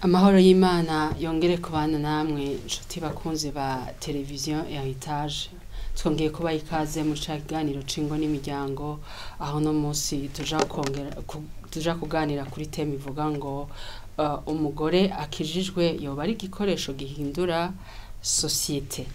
Amahoro y'Imana yongere kubana namwe nshuti bakunzi ba televiziyo Heritage. Twongeye kuba ikaze mu kiganiro c'ingo n'imiryango, aho no munsi tuja kuganira kuri teme ivuga ngo umugore akijijwe yoba ari igikoresho gihindura societe.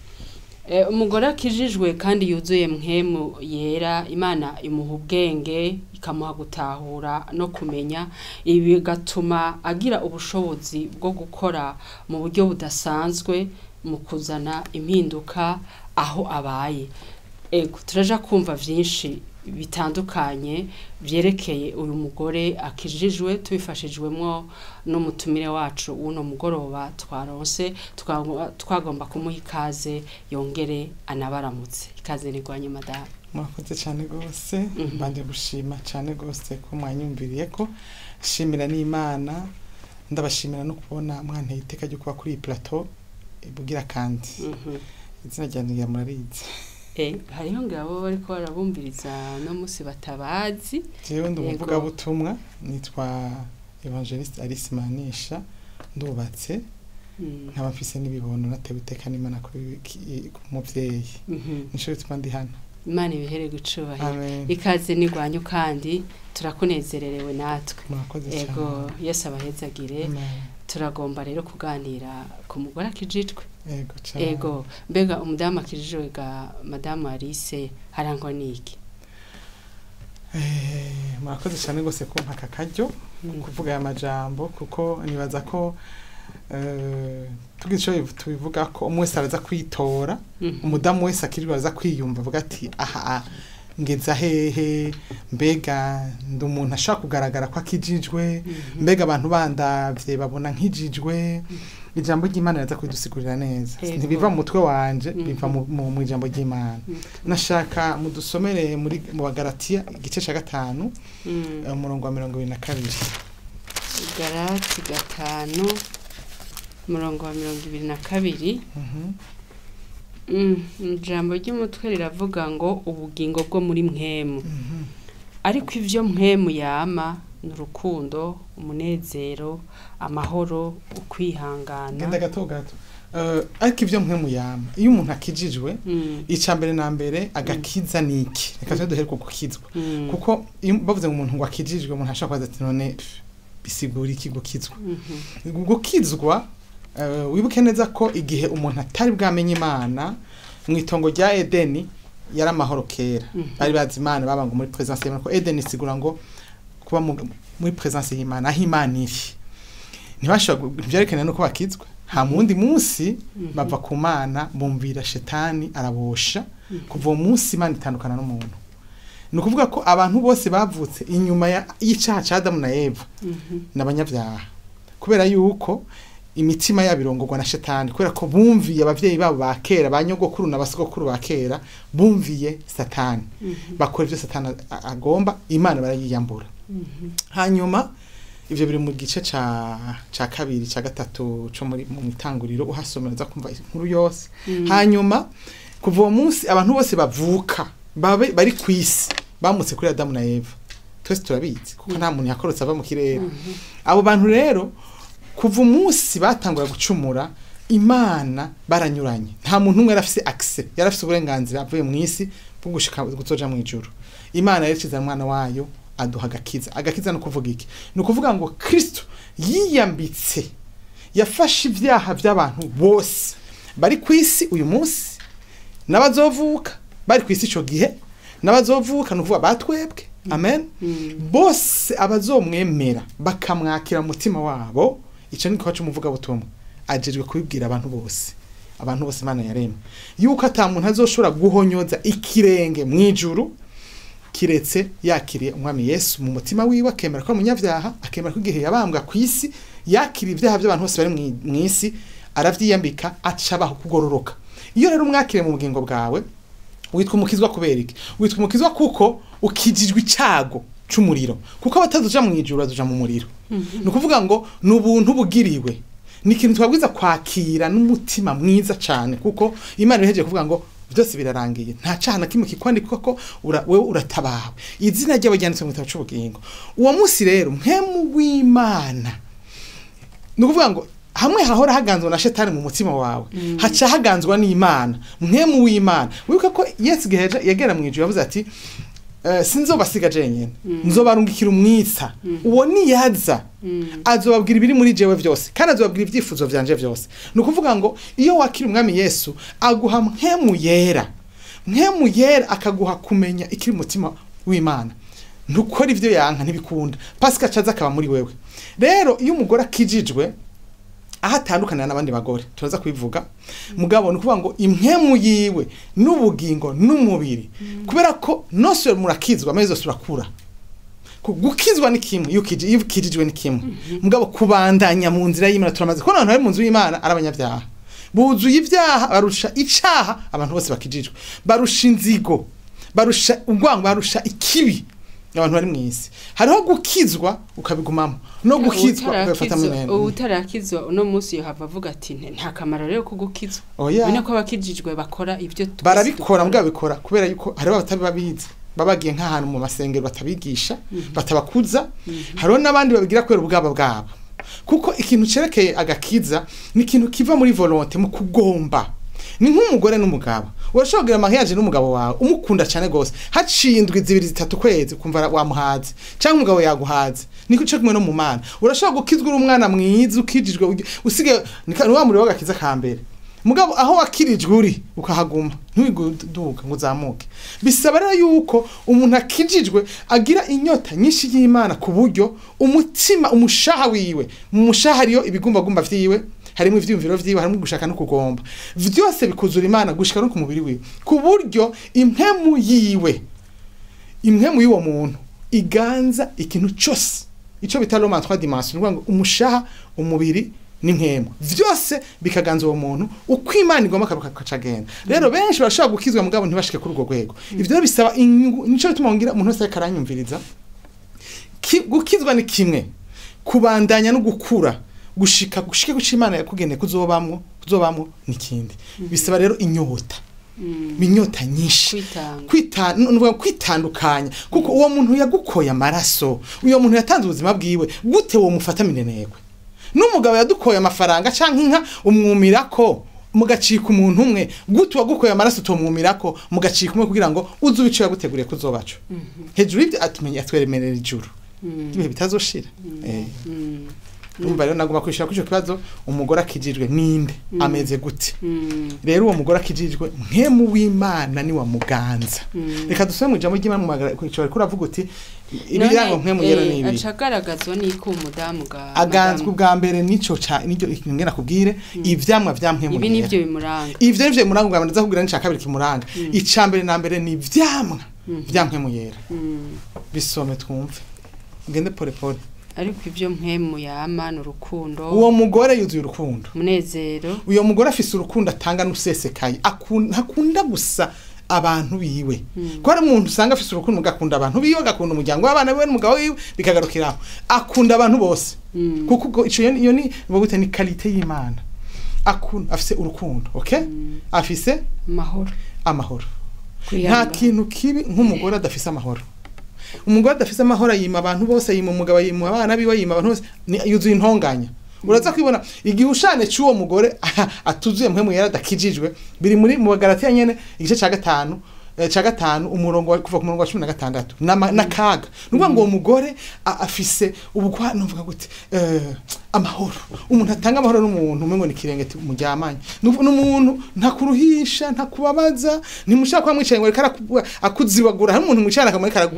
Umugore akijijwe kandi yuzuye mpwemu yera, Imana imuha ubwenge, ikamuha gutahura no kumenya, ibi bigatuma agira ubushobozi bwo gukora mu buryo budasanzwe mu kuzana impinduka aho abaye. Turaja kumva vyinshi bitandukanye vyerekeye uyu mugore akijijwe, tubifashijwemwo n'umutumire wacu uno mugoroba twaronse, twagomba kumuha ikaze yongere anabaramutse. Ikaze nigwanye madame. Murakoze cyane gose, mbanje gushima cyane gose ko mwanyumviriye ko shimira n'Imana, ndabashimira no kubona mwanteye iteka ryo kuba kuri iyi plateau ibugira kandi. Izina ryanjye murarizi. Hariho ngabo bariko barabumbiriza no musi batabazi. Jewe ndumuvuga ubutumwa, nitwa Evangeliste Alice MANISHA, ndubatse. Nkaba mfise n'ibibono natewe iteka n'Imana kuri umuvyeyi. Nico bituma ndi hano. Imana ibihere gucubahira. Ikaze nigwanyu kandi turakunezererewe natwe. Murakoze cyane. Ego Yesu abahezagire. Turagomba rero kuganira ku mugore akijijwe. Ego cyane. Ego mbega umudamu akijijwe ga Madame Alice harangwa niki? Murakoze cyane gose ko mpaka karyo kuvuga aya majambo, kuko nibaza ko tugico tubivuga ko umwese araza kwitora, umudamu wese akijijwe araza kwiyumva avuga ati aha ngeza hehe, mbega ndumuntu ashaka kugaragara ko akijijwe, mbega abantu bandavye babona nkijijwe. Ijambo ry'Imana raza kudusigurira neza, ntibiva mu mutwe wanje, biva mu ijambo ry'Imana. Nashaka mudusomere muri mu Bagalatiya igice ca 5 umurongo wa 22. Galati 5 umurongo wa 22. Ijambo ry'umutwe riravuga ngo ubugingo bwo muri mpwemu. Ariko ivyo mpwemu yama n'urukundo, umunezero, amahoro, ukwihangana. Genda gato. Ariko ivyo mpwemu yama, iyo umuntu akijijwe, icambere na mbere agakiza niki. Reka duhere ku gukizwa. Kuko bavuze ngo umuntu ngo akijijwe, umuntu ashaka kwaza ati none bisigura iki gukizwa. Gukizwa wibuke neza ko igihe umuntu atari bwamenye Imana mu itongo rya Edeni yari amahoro kera. Bari bazi Imana, babanga muri presence y'Imana, ko Edeni sigura ngo kuba muri presence y'Imana, aho Imana iri. Ntibashobora byerekana no ko bakizwa. Ha mundi munsi bava ku Mana, bumvira shetani arabosha. Kuva umunsi Imana itandukana n'umuntu. Ni ukuvuga ko abantu bose bavutse inyuma y'icyaha cya Adamu na Eva n'abanyabyaha, kubera yuko imitima yabirongorwa na shetani, kubera ko bumviye abavyeyi babo bakera, banyogokuru n'abasogokuru bakera, bumviye satani. Bakora ivyo satani agomba, Imana barayiyambura. Hanyuma ivyo biri mu gice ca kabiri ca gatatu cyo muri mu mitanguriro, uhasomera kumva inkuru yose. Hanyuma kuva uwo munsi abantu bose bavuka bari kwisi bamutse kuri Adamu na Eva. Twese turabizi kuko nta muntu yakorotse ava mu kirere. Abo bantu rero kuva umunsi batangura gucumura, Imana baranyuranye. Nta muntu umwe yarafise access, yarafise uburenganzira avuye mu isi bwo gushika gutoja mu ijuru. Imana yaciza umwana wayo aduha agakiza. Agakiza no kuvuga iki? No kuvuga ngo Kristo yiyambitse, yafashe ivyaha by'abantu bose bari kwisi uyu munsi, n'abazovuka bari kwisi ico gihe, n'abazovuka nuvuga batwebwe. Amen. Bose abazomwemera bakamwakira mu mutima wabo, ico ni kwacu umuvuga butumwa ajejwe kubibwira abantu bose. Abantu bose Imana yaremye yuko atamuntu azoshobora guhonyoza ikirenge mu ijuru kiretse yakiriye umwami Yesu mu mutima wiwe, akemera ko umunyavyaha, akemera ko igihe yabambwa kwisi yakiriye ivyaha by'abantu bose bari mu isi, aravyiyambika acabaho kugororoka. Iyo rero umwakire mu bugingo bwawe, witwa umukizwa kubera iki? Witwa umukizwa kuko ukijijwe icago c'umuriro, kuko abatazoja mu ijuru bazoja mu muriro. No kuvuga ngo n'ubuntu bugiriwe, ni ikintu twabwiza kwakira n'umutima mwiza cyane, kuko Imana iheje kuvuga ngo byose birarangiye, nta cyaha na kimwe kikwandika ko wewe uratabawe, izina ry'abajyanitse mu gitabo cy'ubugingo. Uwo munsi rero mpemu w'Imana nukuvuga ngo hamwe hahora haganzwa na shetani mu mutima wawe haca haganzwa n'Imana mwemu w'Imana wibuka ko Yesu giheje yagera mu ijuru yavuze ati sinzobasiga jenyene nzobarungikira umwitsa uwo niyaza azobabwira ibiri muri jewe vyose kandi azobabwira ivyifuzo vyanje vyose nukuvuga ngo iyo wakira umwami Yesu aguha mwemu yera akaguha kumenya ikiri mutima w'Imana ntukora ivyo yanka ntibikunda pasika caza akaba muri wewe rero iyo umugore akijijwe ahatandukana n'abandi bagore turaza kwivuga mugabo nukuvuga ngo impwemu yiwe n'ubugingo n'umubiri kubera ko nose murakizwa maze surakura gukizwa ni kimwe yukijijwe ni kimwe mugabo kubandanya mu nzira y'Imana turamaze ko abantu bari mu nzu y'Imana arabanyabyaha buzuye ibyaha barusha icaha abantu bose bakijijwe barusha inzigo barusha ugwango barusha ikibi abantu bari mwisi hariho gukizwa ukabigumamo no gukizwa ugafata mu nene utarakizwa uno munsi yohava avuga ati nta kamaro rero kugukizwa bine ko bakijijwe bakora ibyo barabikora mugabikora kubera yuko hariho abatabibabizi babagiye nk'ahantu mu masengero batabigisha batabakuza hariho n'abandi babigira kwera ubwabo bwabo kuko ikintu cerekeye agakiza ni ikintu kiva muri volonté mu kugomba ni nk'umugore n'umugabo urashobora amahiyaje n'umugabo wawe umukunda cyane gose haciye indwi 2-3 kwezi kumva wamuhaze cyangwa umugabo yaguhaze niko cyo kumwe no mu mana urashobora gukizwa umwana mwiza ukijijwe usige wamuri wagakiza kambere mugabo aho wakirijwe uri ukahaguma ntwiguduka ngo zamuke bisaba rero yuko umuntu akijijwe agira inyota nyinshi y'Imana ku buryo umutima umushaha wiwe mu mushaha ariyo ibigumbagumba vyiwe harimo ivyumviro vyiwe harimo gushaka no kugomba vyose bikuzura Imana gushika no ku mubiri wiwe ku buryo impemu y'uwo muntu iganza ikintu cyose ico bitaro ma 3 dimensions ngo umushaha umubiri n'impemu vyose bikaganza uwo muntu uko Imana igomba kacagenda rero benshi bashaka gukizwa mugabo ntibashike kuri urwo rwego ivyo bisaba nico tumongira umuntu wese karanyumviriza gukizwa ni kimwe kubandanya no gukura gushika Imana yakugeneye kuzobamwo nikindi bisaba rero inyota minyota nyinshi kwitandukanya kuko uwo muntu yagukoye amaraso uyo muntu yatanze ubuzima bwiwe gute wo mufata minenegwe n'umugabo yadukoye amafaranga canke inka umwumirako mugacika umuntu umwe gute wagukoye amaraso tomwumirako mugacika umwe kugira ngo uzubico yaguteguriye kuzobaco hejuru y'ibyo atumenye atweremerera ijuru ibihe bitazoshira umva rero nagomba kwishura kwico kibazo umugore akijijwe ninde ameze gute rero uwo mugore akijijwe nkemu w'Imana ni wa muganza reka dusome mu jambo ry'Imana mu magara kwico kuravuga uti ibirango nkemu yero nibi acagaragazwa niko umudamu aganzwe bwa mbere nico n'icyo ngena kubwire ivyamwa vya nkemu ibi nivyo bimuranga ivyo nivyo bimuranga bwa ndaza kubwira n'icya kabiri kimuranga icambere na mbere ni ivyamwa vya nkemu yera bisome twumve ngende pole pole ariko ivyo mpemu yamana urukundo uwo mugore yuzuye urukundo munezero uyo mugore afise urukundo atanga n'usesekaye akunda gusa abantu biwe ko ari umuntu usanga afise urukundo mugakunda abantu biwe agakunda umuryango w'abana biwe n'umugabo wiwe bikagarukiraho akunda abantu bose kuko ico iyo ni bogute ni qualité y'Imana akunda afise urukundo okay afise amahoro nta kintu kibi nk'umugore adafise amahoro umugore adafise amahoro yima abantu bose yima umugabo yima abana biwe yima abantu bose yuzuye intonganya uraza kwibona igihe ushane cy'uwo mugore atuzuye mpemu yera dakijijwe biri muri mu Galatiya nyene igice ca 5 umurongo kuva ku murongo wa 16 na kaga nuvuga ngo uwo mugore afise ubugwa numvuga gute amahoro umuntu atanga amahoro n'umuntu umengo ni kirengeti muryamanye n'umuntu ntakuruhisha ntakubabaza nimushaka kwa mwicaye ngo reka akuzibagura hari umuntu mwicara akamureka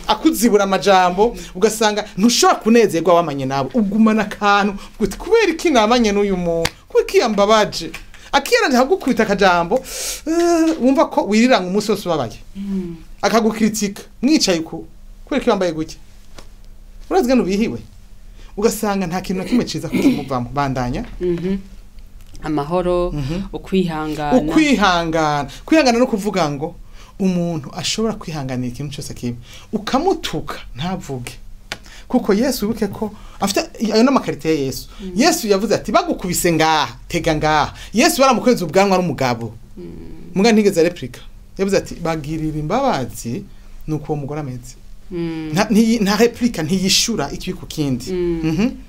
akuzibura amajambo ugasanga ntushobora kunezerwa wamanye nabo ugumana kantu gute kubera iki namanye n'uyu muntu kubera kiyambabaje akiranje hagukubita akajambo wumva ko wiriranga umunsi wose ubabaye akagukritika mwicaye ko kubera kiyambaye guke urazga nubihiwe ugasanga nta kintu nakimwe ciza kumuvamo bandanya amahoro ukwihangana no kuvuga ngo umuntu ashobora kwihanganira ikintu cyose kibi ukamutuka ntavuge kuko Yesu wibuke ko afite ayo n'amakarite ya Yesu Yesu yavuze ati bagukubise ngaha tega ngaha Yesu baramukweza ubwanwa n'umugabo muga ntigeze replika yavuze ati bagirira imbabazi nuko uwo mugore ameze nta replica ntiyishura ikibi ku kindi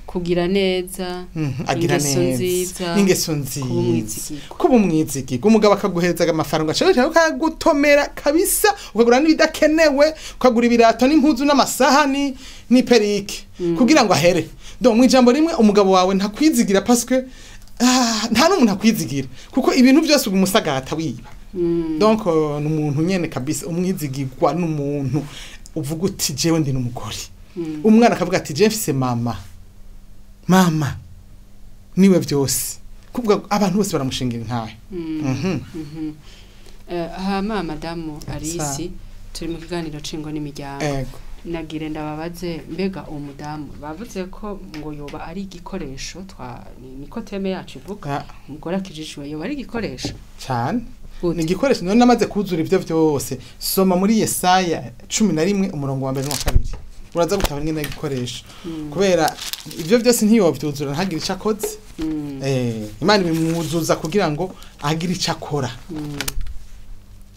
kugira neza agira neza ingeso nziza kuba umwizigi umugabo akaguhereza amafaranga cyangwa akagutomera kabisa ukagura n'ibidakenewe ukagura ibirato n'impuzu n'amasahani n'iperike kugira ngo ahere donc mu ijambo rimwe umugabo wawe ntakwizigira parce que nta n'umuntu akwizigira kuko ibintu byose umusagata wiba donc n'umuntu nyene kabisa umwizigirwa n'umuntu uvuga uti jewe ndi n'umugore umwana akavuga ati je mfise mama niwe byose kuvuga abantu bose baramushingira ntawe hama madamu Alice turi mu kiganiro cingo n'imiryango nagire ndababaze mbega umudamu bavuze ko ngo yoba ari igikoresho niko teme yacu ivuga umugore akijijwe yoba ari igikoresho cyane ni igikoresho none namaze kuzura ivyo byose soma muri Yesaya 11 umurongo wa 1 n'uwa 2 uraza gutabara ngene igikoresho kubera ivyo byose ntiyovyuzura ntagira icakoze Imana bimwuzuza kugira ngo agire icakora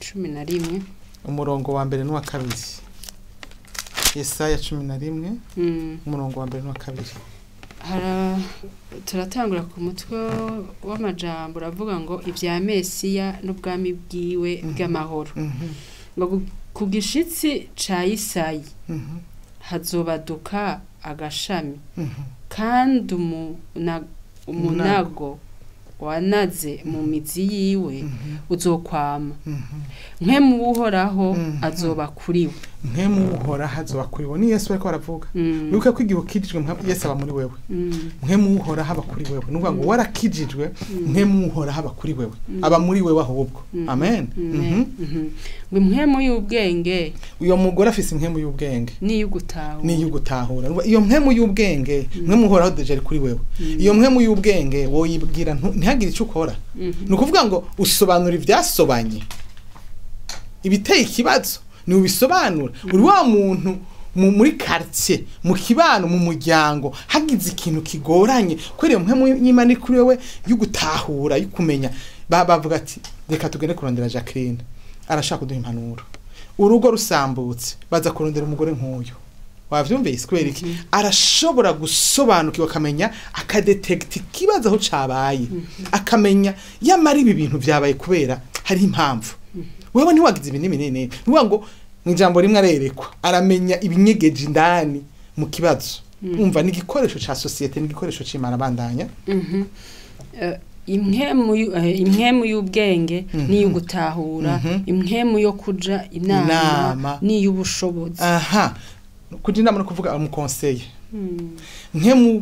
11 umurongo wa 1 n'uwa 2 Yesaya 11 umurongo wa 1 n'uwa 2 turatangura ku mutwe w'amajambo uravuga ngo ibya Mesiya n'ubwami bwiwe bw'amahoro ngo ku gishitsi ca Isayi hazobaduka agashami kandi umunago wanaze mu mizi yiwe uzokwama nkemu uhoraho azoba kuriwe nkemu uhoraho azoba kuriwe ni Yesu ariko aravuga wibuke ko igihe ukijijwe Yesu aba muri wewe nkemu uhoraho aba kuri wewe nuvuga ngo warakijijwe nkemu uhoraho aba kuri wewe aba muri wewe ahubwo amen nkemu y'ubwenge uyo mugore afise nkemu y'ubwenge ni yugutahura iyo nkemu y'ubwenge nkemu uhoraho deje ari kuri wewe iyo nkemu y'ubwenge woyibwira ntihagire icyo ukora nukuvuga ngo usobanura ibyasobanye ibiteye ikibazo ni ubisobanura uri wa muntu muri quartier mu kibano mu muryango hagize ikintu kigoranye kwere mpemu y'Imana kuri wewe yugutahura yukumenya bavuga ati reka tugende kurondera Jacqueline arashaka kuduha impanuro urugo rusambutse baza kurondera umugore nk'uyu wavyumvise kwere iki arashobora gusobanukirwa akamenya akadetect ikibazo aho cabaye akamenya yamara ibi bintu byabaye kubera hari impamvu wewe ntiwagize ibintu binini nuvuga ngo mw'ijambo rimwe arerekwa aramenya ibinyegeje indani mu kibazo umva ni igikoresho ca societe ni igikoresho c'Imana bandanya imhemu y'ubwenge ni y'ugutahura imhemu yo kuja inama ni y'ubushobozi kuja inama no kuvuga mu conseil nkemu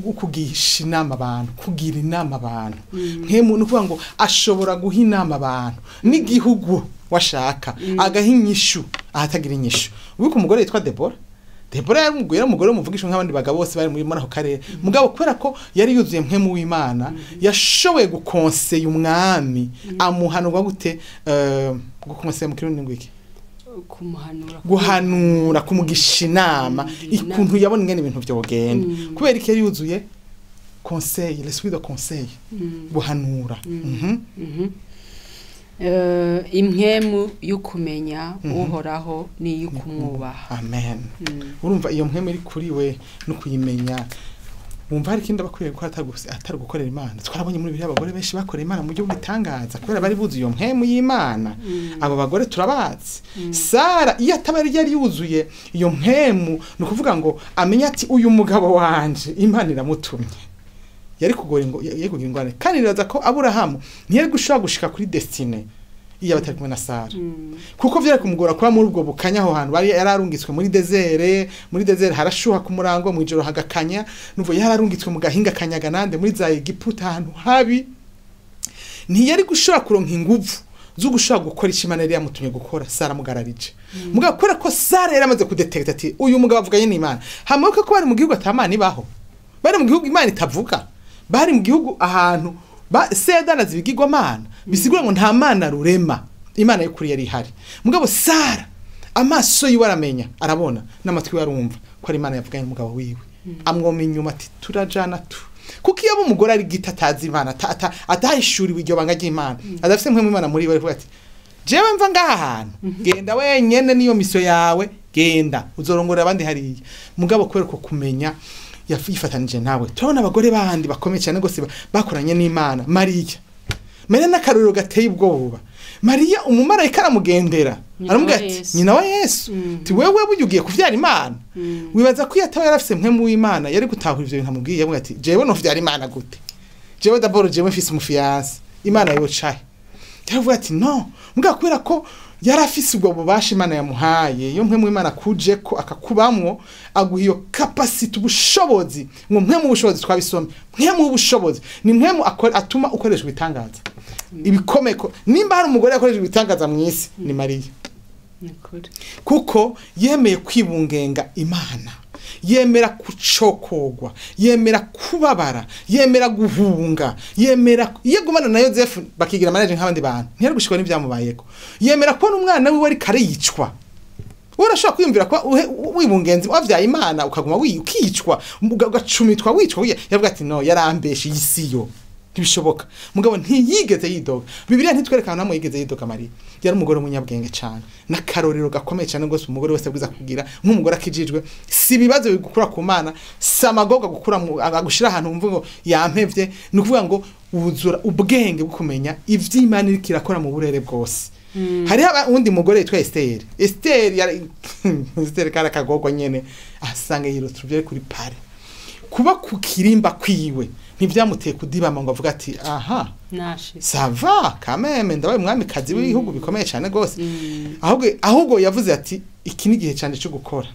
ukugisha inama abantu kugira inama abantu nkemu nukuvuga ngo ashobora guha inama abantu n'igihugu washaka agahinyishu ahatagira inyishu ubiko umugore yitwa Debora yari umugore umuvugisha nk'abandi bagabo bose bari muri ako karere mugabo kubera ko yari yuzuye nkemu w'Imana yashoboye gukonseye umwami amuhanurwa gute gukonseye mu kirundi ngwiki guhanura kumugisha inama ikuntu yabona ingene ibintu byogenda kubera ko yuzuye conseil l'esprit de conseil guhanura imhemu y'ukumenya uhoraho ni y'ukumwubaha amen urumva iyo mhemu iri kuri we no kuyimenya umva hari kindi bakwiye ko atari gukorera Imana twarabonye muri biri abagore benshi bakorera Imana mu buryo bwitangaza kubera bari buzi iyo mhemu y'Imana abo bagore turabazi Sara iyo atabari yari yuzuye iyo mhemu no kuvuga ngo amenya ati uyu mugabo wanje Imana iramutumye yari kugora ngo yekugira ingwane kandi riraza ko Aburahamu ntiyari gushaka gushika kuri destiny iya batari kumwe na Sara kuko vyari kumugora kwa muri ubwo bukanya aho hantu bari yararungitswe muri desert harashuha ku murango mu ijoro hagakanya nuvo yararungitswe mu gahinga kanyaga nande muri za Egiputa ahantu habi ntiyari gushaka kuronka inguvu zo gushaka gukora Imana yari yamutumye gukora Sara mugararije mugabo kora ko Sara yari amaze kudetecta ati uyu mugabo avuganye n'Imana hamuka ko bari mu gihugu atamana ibaho bari mu gihugu Imana itavuga bari mu gihugu ahantu sedana zibigirwa mana bisigura ngo nta mana rurema Imana y'ukuri yari ihari mugabo Sara amaso yiwe aramenya arabona n'amatwi yarumva ko ari Imana yavuganye n'umugabo wiwe amwoma inyuma ati turajana tu kuko iyo umugore ari gitatazi Imana atahishuriwe iryo banga ry'Imana adafite mwe Imana muri we avuga ati jewe mva ngaha hantu genda wenyene niyo misyo yawe genda uzorongora abandi hariya mugabo kubera ko kumenya yifatanije nawe turabona abagore bandi bakomeye cyane gose bakoranye n'Imana Mariya n'akarorero gateye ubwoba Mariya umumarayika aramugendera aramubwira ati nyina wa Yesu ti wewe bujugiye kuvyara Imana wibaza ko yatawe yarafise mpemu w'Imana yari gutahura ivyo bintu amubwiye avuga ati jewe no vyara Imana gute jewe d'abord jewe mfise umufiance Imana yocaye yaravuga ati no mbwa kubera ko yarafise ubwo bubasha Imana yamuhaye yo mpemu w'Imana kuje ko akakubamwo aguha iyo capacity ubushobozi ngo mpemu ubushobozi twabisome mpemu ubushobozi ni mpemu atuma ukoresha ibitangaza ibikomeko nimba hari umugore yakoresha ibitangaza mu isi ni Mariya kuko yemeye kwibungenga Imana yemera kucokogwa yemera kubabara yemera guhunga yemera yegumana na Yosefu bakigira manaje nk'abandi bantu ntiyari gushikwa n'ivyamubayeko yemera ko n'umwana wiwe ari kare yicwa urashaka kwiyumvira ko wibungenzi wavyaye Imana ukaguma ukicwa ugacumitwa wicwa yavuga ati no yarambeshe yisiyo ntibishoboka mugabo ntiyigeze yidoga Bibiliya ntitwerekana namwe yigeze yidoga Mariya yari umugore umunyabwenge cyane nakarorero gakomeye cyane gose umugore wese bwiza kugira nk'umugore akijijwe si bibazo bigukura ku Mana samagoga gukura agushira ahantu umvugo yampevye ni kuvuga ngo ubuzura ubwenge bukumenya ivy'Imana iri kirakora mu burere bwose hari undi mugore yitwa Esther kara kagogwa nyene asanga yirotuvye kuri pare kuba ku kirimba kwiwe ntivyamuteye kudibama ngo avuga ati aha nashi sava kameme ndabaye umwami kazi w'ibihugu bikomeye cyane gose ahubwo yavuze ati iki ni gihe cyane cyo gukora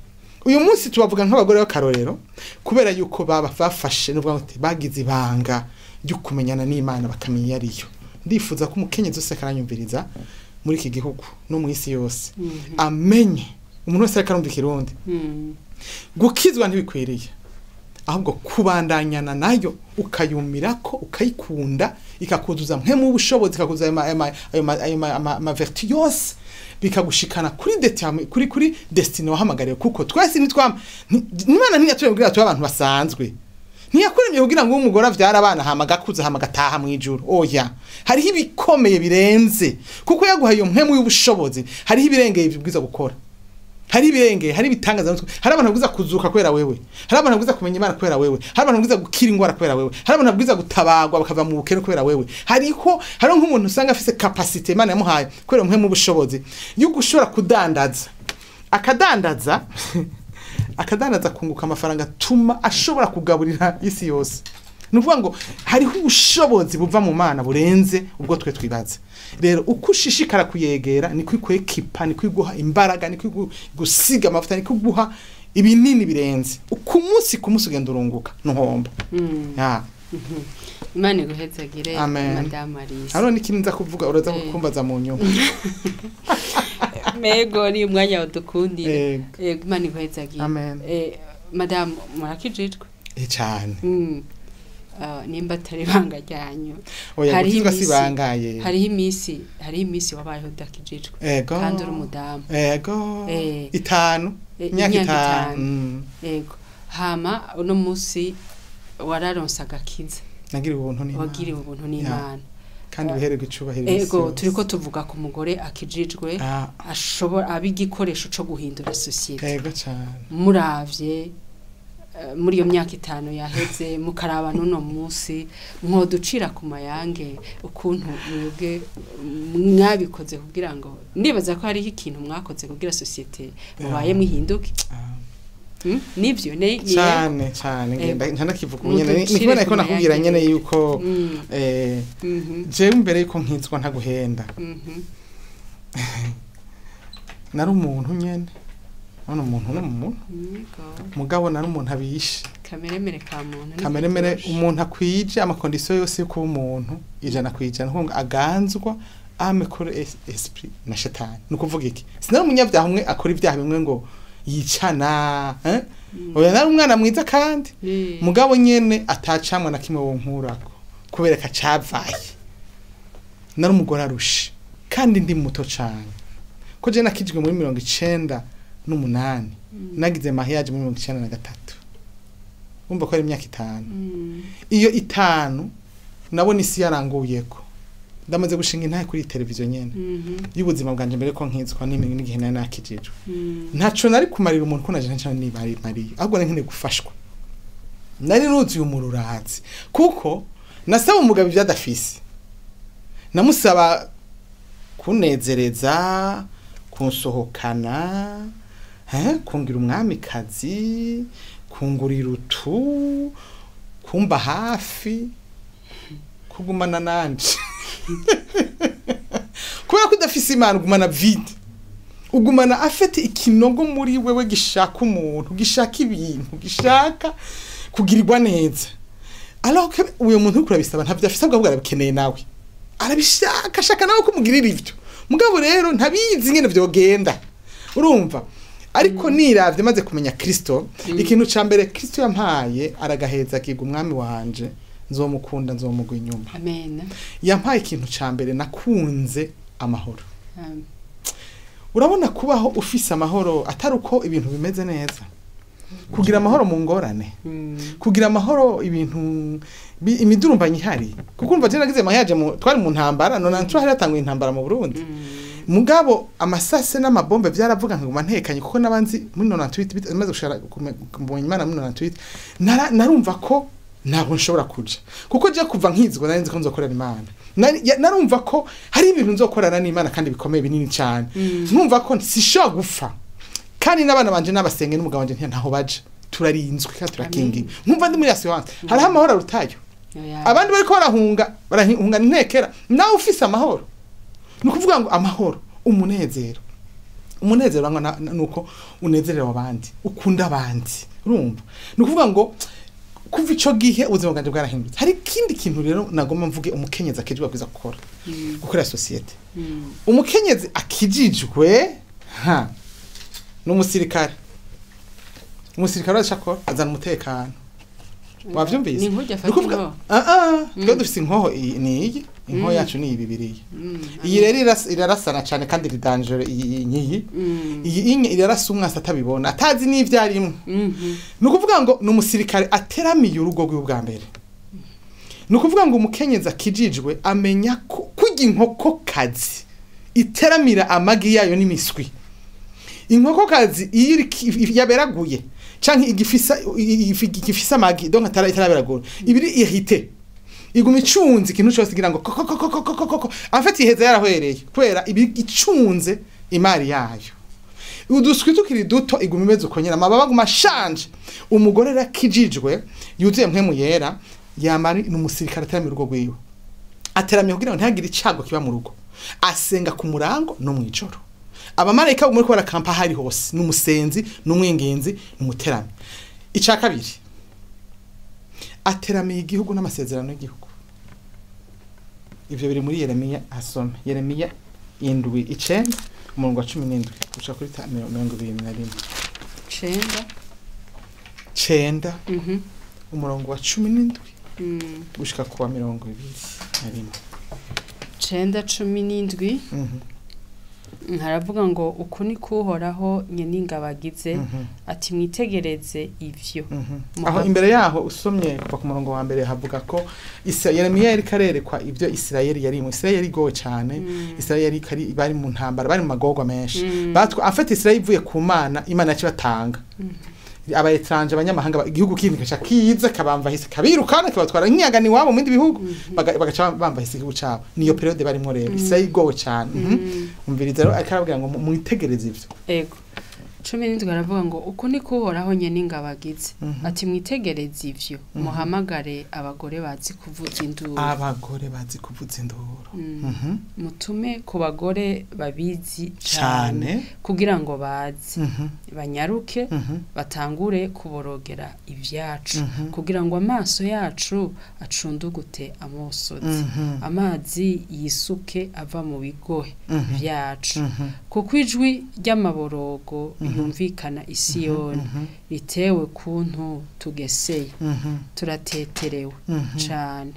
uyu munsi tubavuga nk'abagore b'akarorero kubera yuko bafashe n'ubwo bagize ibanga ryo kumenyana n'Imana bakamenya ariyo ndifuza ko umukenyezi wese karanyumviriza muri iki gihugu no mu isi yose amenye umuntu wese akarumva ikirundi gukizwa ntibikwiriye ahubwo kubandanyana nayo ukayumirako ukayikunda ikakuzuza mpemu ubushobozi ikakuzuza ayo vertu yose bikagushikana kuri destiny wahamagariye kuko twese Imana ntiyatubwira tuba abantu basanzwe ntiyakuremye kugira ngo umugore avyara abana hamagakuza hamagataha mu ijuru oya hariho ibikomeye birenze kuko yaguhaye iyo mpemu y'ubushobozi hariho ibirengeye bibwiza gukora hari ibirenge hari bitangaza hari abantu baguza kuzuka kwera wewe hari abantu baguza kumenya Imana kwera wewe hari abantu baguza gukira ingwara kwera wewe hari abantu baguza gutabagwa bakava mu bukene kwera wewe hariho nk'umuntu usanga afise capacity Imana yamuhaye kwera umwe mu bushobozi yo gushora kudandaza akadandaza kunguka amafaranga tuma ashobora kugaburira isi yose nuvuga ngo hariho ubushobozi buva mu Mana burenze ubwo twe twibaza rero uko ushishikara kuyegera ni kwikwekipa ni kwiguha imbaraga ni kwigusiga amavuta ni kwiguha ibinini birenze uko umunsi ugenda urunguka ntuhomba Imana iguhezagire Madame Alice hano n'ikintu nza kuvuga uraza kukumbaza mu nyuma mego ni umwanya wadukundire Imana iguhezagire Madame murakijijwe cyane nimba atari banga ryanyu hariho imisi wabayeho udakijijwe kandi uri umudamu imyaka itanu hama uno munsi wararonse agakiza wagiriwe ubuntu n'Imana kandi bihererwa icubahiro turiko tuvuga ku mugore akijijwe ashobora abigikoresho cyo guhindura societe muravye muri iyo myaka itanu yaheze mukaraba nuno munsi mwoducira ku mayange ukuntu mwebwe mwabikoze kugira ngo ndibaza ko hariho ikintu mwakoze kugira societe mubaye mwihinduke nivyo cyane ngenda kivuga nyene nikubona ko nakubwira nyene yuko je imbere yuko nkizwa ntaguhenda nari umuntu nyene ono umuntu mugabo nari umuntu abishe kameremere umuntu akwije amakondisiyo yose yo kuba umuntu ijana kwijana nko aganzwa amekore esprit na shetani nukuvuga iki sinari umunyabyaha umwe akora ibyaha bimwe ngo yicana oya nari umwana mwiza kandi mugabo nyene atacamwa na kimwe wo nkurako kubera kacavaye nari umugore arushe kandi ndi muto cyane ko je nakijwe muri 1998 nagize mariage muri 1993 umva ko ari imyaka 5 iyo 5 nabona isi yaranguyeko ndamaze gushinga intahe kuri televiziyo nyene y'ubuzima bwanje mbere ko nkizwa n'igihe nari nakijijwe ntaco nari kumarira umuntu ko naje ntacyo nibari mariye ahubwo nkene gufashwa nari nuzuye umururazi kuko nasaba umugabo ivyadafise namusaba kunezereza kunsohokana kungira umwamikazi kungurira utu kumba hafi kugumana nanje kubera ko udafise imana ugumana vide ugumana afite ikinogo muri wewe gishaka umuntu gishaka ibintu gishaka kugirirwa neza alors que uyo muntu ukurabisaba ntavyo afise ahubwo arabikeneye nawe arabishaka shaka nawe kumugirira ivyo mugabo rero ntabizi ngene vyogenda urumva ariko niravye maze kumenya Kristo ikintu ca mbere Kristo yampaye aragaheza kiga umwami wanje nzomukunda nzomugwa inyuma amen yampaye ikintu ca mbere nakunze amahoro urabona kubaho ufise amahoro atari uko ibintu bimeze neza kugira amahoro mu ngorane kugira amahoro ibintu imidurumbanyi ihari kuko umva je nagize mayaje twari mu ntambara none hari hatanguye intambara mu Burundi mugabo amasase n'amabombe byaravuga ngo mantekanye kuko nabanzi muri 98 maze gushara mu Imana muri 98 narumva ko ntabwo nshobora kuja kuko je kuva nkizwa nari nzi ko nzokorera Imana narumva ko hari ibintu nzokorana n'Imana kandi bikomeye binini cyane numva ko sishobora gufa kandi n'abana banje n'abasenge n'umugabo wanje ntaho baje turarinzwe kandi turakingi nkumva ndi muri assurance hari amahoro rutayo abandi bariko barahunga ntekera nawe ufise amahoro nukuvuga ngo amahoro umunezero nuko unezerera abandi ukunda abandi urumva nukuvuga ngo kuva ico gihe ubuzima bwanje bwarahindutse hari kindi kintu rero nagomba mvuge umukenyezi akijijwe kwiza gukora societe umukenyezi akijijwe n'umusirikare arashakora azana umutekano wavyumvise nukuvuga twe dufise inkoho niyi inkoho yacu ni ibibiriye iyi rero irarasana cyane kandi iri danger iyi irarasa umwasa atabibona atazi n'ivyarimwe nukuvuga ngo n'umusirikare ateramiye urugo rw'ubwa mbere nukuvuga ngo umukenyeza akijijwe amenya kurya inkoko kazi iteramira amagi yayo n'imiswi inkoko kazi yaberaguye canke igifisa amagi donc ataraberagura ibiri ihite iguma icunze ikintu cyose kugira ngo afite iheza yarahwereye kwera ibi icunze imari yayo uduswi tukiri duto iguma imeze ukonyera amababa gumashanje umugore rakijijwe yuzuye mpemu yera yamari n'umusirikare ateramye urugo rwiwe ateramye kugira ngo ntihagire icago kiba mu rugo asenga ku murango no mwijoro abamarayika muri ko barakampa hari hose n'umusenzi n'umwengenzi n'umuterami ica kabiri ateramiye igihugu n'amasezerano y'igihugu ivyo biri muri Yeremiya asome Yeremiya 7:9 umurongo wa 17 guca kuri 21 cenda umurongo wa 17 gushika ku wa 21 17 haravuga ngo uku ni kuhoraho nyeningabagize ati mwitegereze ivyo aho imbere yaho usomye kuva ku murongo wa mbere havuga ko Yeremiya yari karerekwa ivyo Isirayeli yari mu Isirayeli go cyane Isirayeli kari bari mu ntambara bari mu magorwa menshi batwa afite Isirayeli ivuye ku Mana Imana yacu batanga abayetranje abanyamahanga igihugu kindi kaca kiza kabamva hise kabirukana kibatwara nkiyagani wabo mu bindi bihugu bagaca bamba hise igihugu cyabo niyo periode barimo rero Isirayeli go cyane umviriza rero akarabwira ngo mwitegereze ivyo ego 17 aravuga ngo uko ni kuhoraho nyeningabagize ati mwitegereze ivyo muhamagare abagore bazi kuvuza induru mutume ku bagore babizi cyane kugira ngo bazi banyaruke batangure kuborogera ivyacu kugira ngo amaso yacu acundugute amosozi amazi yisuke ava mu bigohe vyacu kuko ijwi ry'amaborogo yumvikana Isiyoni ritewe kuntu tugeseye turateterewe cyane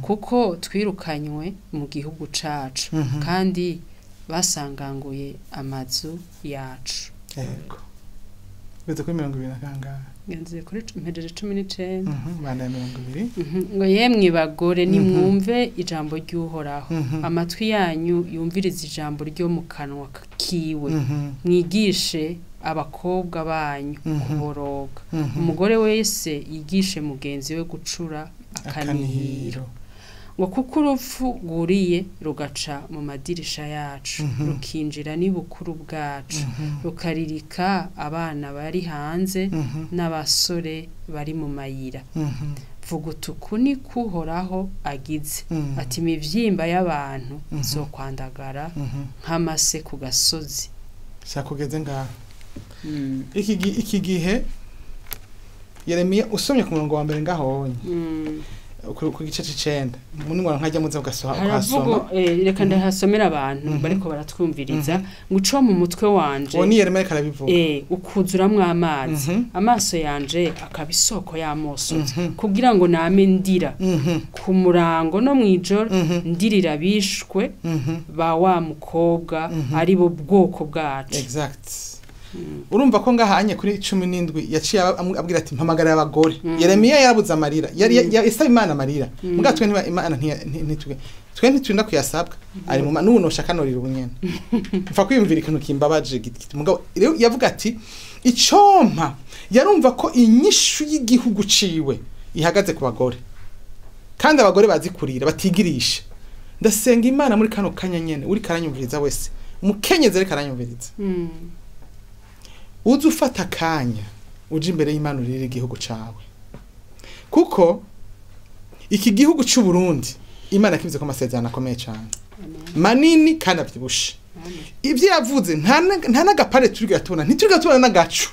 kuko twirukanywe mu gihugu cacu kandi basanganguye amazu yacu Beze kuri 20 kangahe? Ngenze kuri mpejeje 19. Banda 20. Ngo yemwe bagore nimwumve ijambo ry'Uhoraho. Amatwi yanyu yumviriza ijambo ryo mu kanwa kiwe. Mwigishe abakobwa banyu kuboroga. Umugore wese yigishe mugenzi we gucura akanihiro. Ngo kuko urupfu guriye rugaca mu madirisha yacu rukinjira n'ibukuru bwacu rukaririka abana bari hanze n'abasore bari mu mayira. Vuga utuku ni kuhoraho agize ati imivyimba y'abantu zo kwandagara nk'amase ku gasozi. Sakugeze ngaho. Iki gihe Yeremiya usomye ku murongo wa mbere ngahonye. Ku gice c'icenda muni ngwa nkajya muze ugasoma reka ndahasomera abantu bariko baratwumviriza nguco mu mutwe wanje woni Yeremiya karabivuga ukuzuramwe amazi amaso yanje akabisoko y'amoso kugira ngo name ndira ku murango no mwijoro ndirira bishwe ba wa mukobwa ari bo bwoko bwacu. Exact. Urumva ko ngahanye kuri 17 yaciye abwira ati mpamagara abagore. Yeremiya yarabuza amarira yasaba Imana amarira muga twe Imana ntitwe ntitunda kuyasabwa ari mu nuno shakanurira ubunyene mfa kwiyumvira ikintu kimbabaje giti muga yavuga ati icompa yarumva ko inyishu y'igihugu ciwe ihagaze ku bagore kandi abagore bazikurira batigirisha. Ndasenga Imana muri kano kanya nyene uri karanyumviriza wese umukenyeze reka aranyumviriza uzu ufata kanya uje imbere y'Imana urire igihugu cawe kuko iki gihugu c'u Burundi Imana kivuze ko amasezerano akomeye cyane manini kandi avyibushe. Ivyo yavuze nta nagapare turiga tubona ntituriga tubona nagacu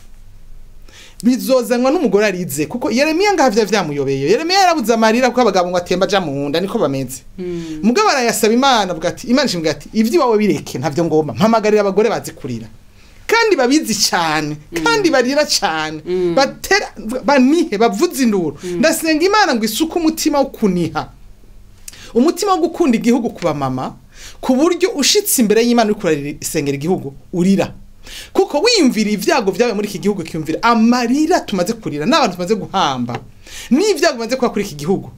bizozanwa n'umugore arize kuko Yeremiya ngahavya vyamuyobeye. Yeremiya yarabuze amarira kuko abagabo ngo atemba ja mu nda niko bameze. Mugabo arayasaba Imana avuga ati Imana ishimwe ati ivyo wawe bireke ntavyo ngomba mpamagarira abagore bazikurira kandi babizi cyane kandi barira cyane batera banihe bavuza induru. Ndasenga Imana ngo isuku umutima wo kuniha umutima wo gukunda igihugu kuba mama ku buryo ushitse imbere y'Imana uri kurarira isengera igihugu urira kuko wiyumvira ivyago vyawe muri iki gihugu kiyumvira amarira tumaze kurira n'abantu tumaze guhamba n'ivyago bimaze kuba kuri iki gihugu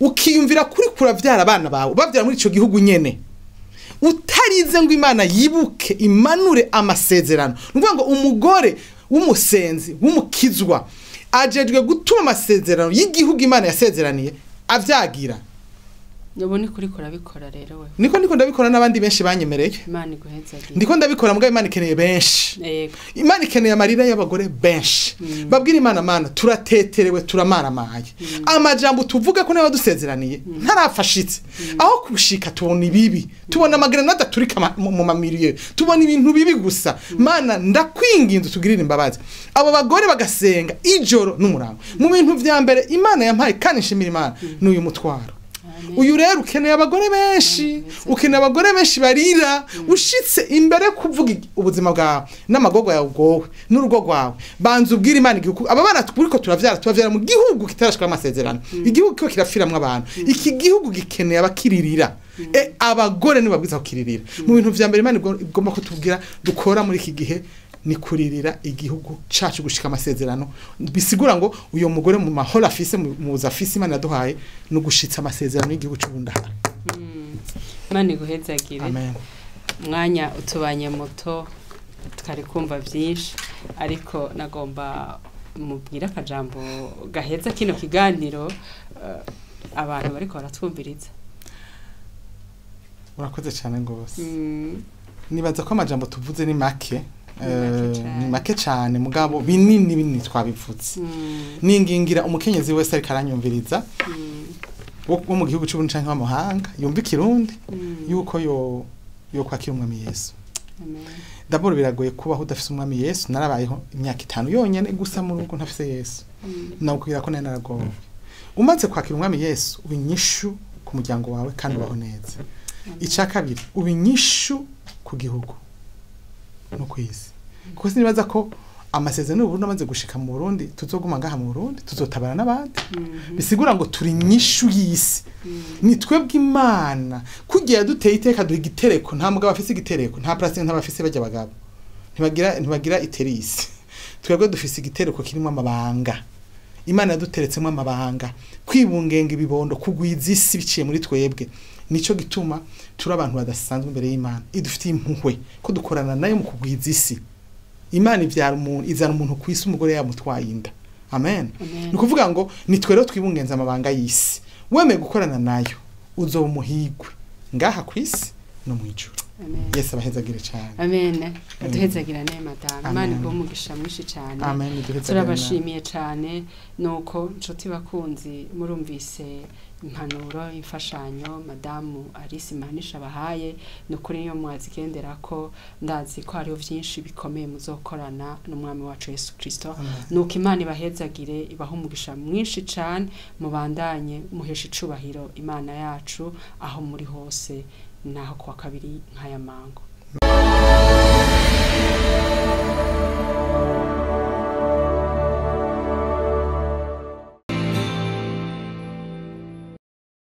ukiyumvira kuri kuravyara abana bawe bavyara muri ico gihugu nyene utarize ngo Imana yibuke imanure amasezerano. Nuvuga ngo umugore w'umusenzi w'umukizwa ajejwe gutuma amasezerano y'igihugu Imana yasezeraniye avyagira. Yobone kuri korabikora rero we. Niko ndabikora n'abandi benshi banyemereye. Imana iguhezagire. Ndiko ndabikora mbwa Imana ikeneye benshi. Yego. Imana ikeneye amarira y'abagore benshi. Babwira Imana turateterewe turamaramaye. Amajambo tuvuga ko nayo dusezeraniye ntarafashitse. Aho kushika tubona ibibi. Tubona amagrenade turika mu mamiriye. Tubona ibintu bibi gusa. Mana ndakwinginze tugirira imbabazi. Abo bagore bagasenga ijoro n'umurango. Mu bintu vya mbere Imana yampaye kandi nshimira Imana n'uyu mutwaro. Uyu rero ukeneye abagore benshi ukeneye abagore benshi barira ushitse imbere kuvuga ubuzima bwawe n'amagogo yawe gowe n'urugo rwawe banza ubwira Imana igihugu aba bana turiko tubavyara mu gihugu kitarashika amasezerano igihugu cyo kirafiramwe abantu iki gihugu gikeneye abakiririra abagore ni babwiza kukiririra mu bintu vya mbere Imana igomba kutubwira dukora muri iki gihe ni kuririra igihugu cacu gushika amasezerano bisigura ngo uyo mugore mu mahoro afise mu zafise Imana yaduhaye no gushitsa amasezerano y'igihugu c'Uburundi. Imana iguhezagire. Amen. Mwanya utubanye moto twari kumva byinshi ariko nagomba mubwira akajambo gaheza kino kiganiro abantu bariko baratwumviriza. Murakoze cyane ngose. Nibaza ko amajambo tuvuze ni make. Ni make cyane mugabo binini twabivutse. Ningingira umukenyezi wese ari karanyumviriza. Wo mu gihugu c'Uburundi canke w'amahanga yumva ikirundi yuko yo kwakira umwami Yesu. Amen. D'abord biragoye kubaho udafise umwami Yesu narabayeho imyaka 5 yonyene gusa mu rugo ntafise Yesu. Nakubwira ko naragowe. Umaze kwakira umwami Yesu ubinyishu ku muryango wawe kandi ubaho neza. Ica kabiri ubinyishu ku gihugu no kwisi. Kuko sinibaza ko amasezerano y'Uburundi amaze gushika mu Burundi tuzoguma ngaha mu Burundi tuzotabara n'abandi. Bisigura ngo turi nyishu y'isi. Ni twebwe Imana kugiye duteye iteka duha igitereko nta mugabo afise igitereko nta president ntabafise bajya bagabo. Ntibagira iterisi. twebwe dufise igitereko kirimo amabanga Imana yaduteretsemo amabanga kwibungenga ibibondo kugwiza isi biciye muri twebwe nico gituma turi abantu badasanzwe imbere y'Imana idufitiye impuhwe ko dukorana nayo mu kugwiza isi Imana ivyara umuntu izana umuntu kwisi umugore yamutwaye inda amen ni kuvuga ngo ni twero twibungenza amabanga y'isi weme gukorana nayo uzoba umuhigwe ngaha kwisi no mwijuru Yesu abahezagire cyane amen aduhezagira ne madame Imana igumugisha mwishi cyane amen turabashimiye cyane nuko nshuti bakunzi murumvise impanuro imfashanyo madamu Alice MANISHA bahaye nukuri niyo mwazigendera ko ndazi ko hariho byinshi bikomeye muzokorana n'umwami wacu Yesu Kristo nuko Imana ibahezagire ibaho umugisha mwinshi cyane mubandanye muhesha icubahiro Imana yacu aho muri hose naho kwa kabiri nkaya mango